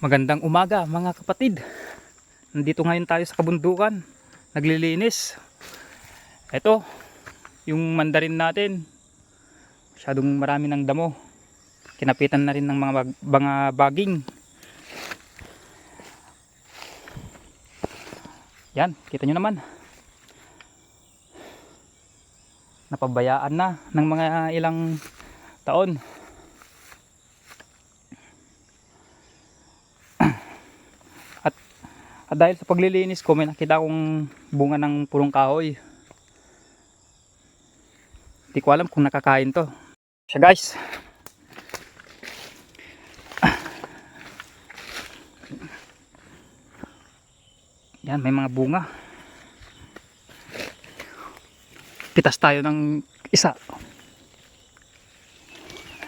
Magandang umaga mga kapatid. Nandito ngayon tayo sa kabundukan. Naglilinis. Ito, yung mandarin natin. Masyadong marami ng damo. Kinapitan na rin ng mga baging. Yan, kita nyo naman. Napabayaan na ng mga ilang taon. At dahil sa paglilinis ko, may nakita akong bunga ng purong kahoy. Hindi ko alam kung nakakain to. Siya guys. Yan, may mga bunga. Pitas tayo ng isa.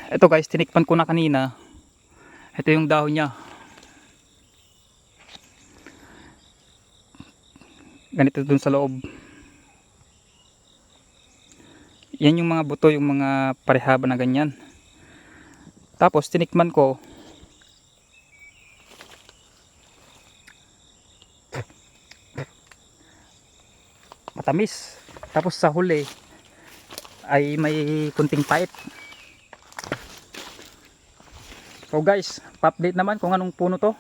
Ito guys, tinikpan ko na kanina. Ito yung dahon niya. Ganito dun sa loob. Yan yung mga buto, yung mga parehaba na ganyan. Tapos tinikman ko. Matamis. Tapos sa huli ay may kunting pait. So guys, pa-update naman kung anong puno to.